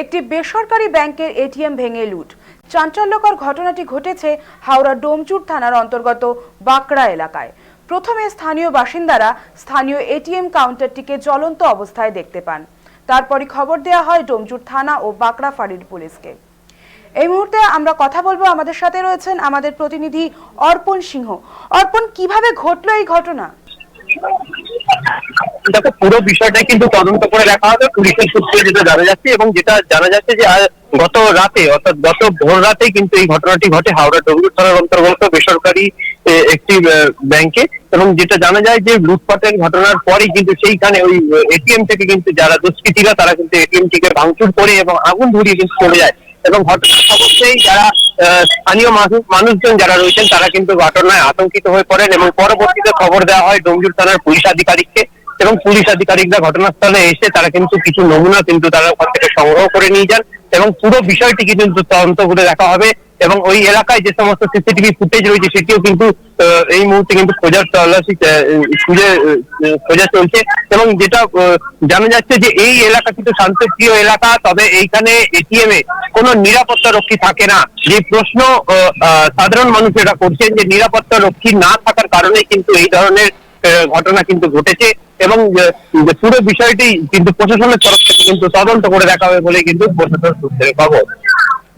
একটি বেসরকারি ব্যাংকের এটিএম ভেঙে লুট। চাঞ্চল্যকর ঘটনাটি ঘটেছে হাওড়া ডোমচুর থানার অন্তর্গত বাঁকড়া এলাকায়। প্রথমে স্থানীয় বাসিন্দারা স্থানীয় এটিএম কাউন্টারটিকে জ্বলন্ত অবস্থায় দেখতে পান। তারপরই খবর দেওয়া হয় ডোমচুর থানা ও বাঁকড়া ফাঁড়ির পুলিশকে। এই মুহূর্তে আমরা কথা বলবো, আমাদের সাথে রয়েছেন আমাদের প্রতিনিধি অর্পণ সিংহ। অর্পণ, কিভাবে ঘটলো এই ঘটনা? দেখো, পুরো বিষয়টা কিন্তু তদন্ত করে দেখা হবে। পুলিশের সূত্রে যেটা জানা যাচ্ছে এবং যেটা জানা যাচ্ছে যে গত রাতে অর্থাৎ গত ভোর রাতেই কিন্তু এই ঘটনাটি ঘটে হাওড়া ডোমজুর থানার অন্তর্গত বেসরকারি একটি ব্যাংকে। এবং যেটা জানা যায় যে লুটপাটের ঘটনার পরই কিন্তু সেইখানে ওই এটিএম থেকে কিন্তু যারা দুষ্কৃতীরা তারা কিন্তু এটিএম টিকে ভাঙচুর করে এবং আগুন ধরিয়ে কিন্তু চলে যায়। এবং ঘটনার খবর পেয়েই যারা স্থানীয় মানুষজন যারা রয়েছেন তারা কিন্তু ঘটনায় আতঙ্কিত হয়ে পড়েন এবং পরবর্তীতে খবর দেওয়া হয় ডোমজুর থানার পুলিশ আধিকারিককে। এবং পুলিশ আধিকারিকরা ঘটনাস্থলে এসে তারা কিন্তু কিছু নমুনা কিন্তু তারা ওখান থেকে সংগ্রহ করে নিয়ে যান এবং পুরো বিষয়টিকে কিন্তু তদন্ত করে দেখা হবে। এবং ওই এলাকায় যে সমস্ত সিসিটিভি ফুটেজ রয়েছে সেটিও কিন্তু এই মুহূর্তে কিন্তু খোঁজার তল্লাশি খোঁজা চলছে। এবং যেটা জানা যাচ্ছে যে এই এলাকা কিন্তু শান্তপ্রিয় এলাকা, তবে এইখানে এটিএম এ কোনো নিরাপত্তা রক্ষী থাকে না। যে প্রশ্ন সাধারণ মানুষেরা করছেন যে নিরাপত্তা রক্ষী না থাকার কারণে কিন্তু এই ধরনের ঘটনা কিন্তু ঘটেছে। এবং পুরো বিষয়টি কিন্তু প্রশাসনের তরফ থেকে কিন্তু তদন্ত করে দেখা হবে বলে কিন্তু প্রশাসন সূত্রে খবর।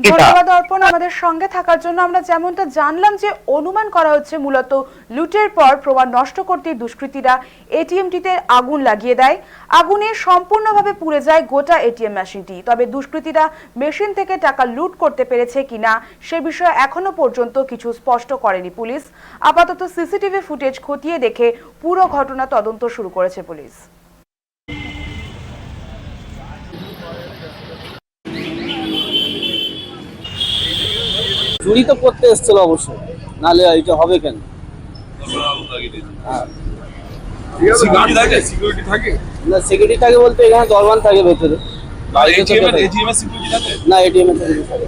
ধন্যবাদ অর্পণ আমাদের সঙ্গে থাকার জন্য। আমরা যেমনটা জানলাম যে অনুমান করা হচ্ছে মূলত লুটের পর প্রমাণ নষ্ট করতে দুষ্কৃতীরা এটিএমটিতে আগুন লাগিয়ে দেয়। আগুনে সম্পূর্ণভাবে পুড়ে যায় গোটা এটিএম মেশিনটি। তবে দুষ্কৃতীরা মেশিন থেকে টাকা লুট করতে পেরেছে কিনা সে বিষয়ে এখনো পর্যন্ত কিছু স্পষ্ট করেনি পুলিশ। আপাতত সিসিটিভি ফুটেজ খতিয়ে দেখে পুরো ঘটনা তদন্ত শুরু করেছে পুলিশ। চুরি তো করতে এসেছিল অবশ্যই, নাহলে এটা হবে কেন? না, সিকিউরিটি থাকে বলতে এখানে দরমান থাকে ভেতরে, না এটিএম এ থাকে।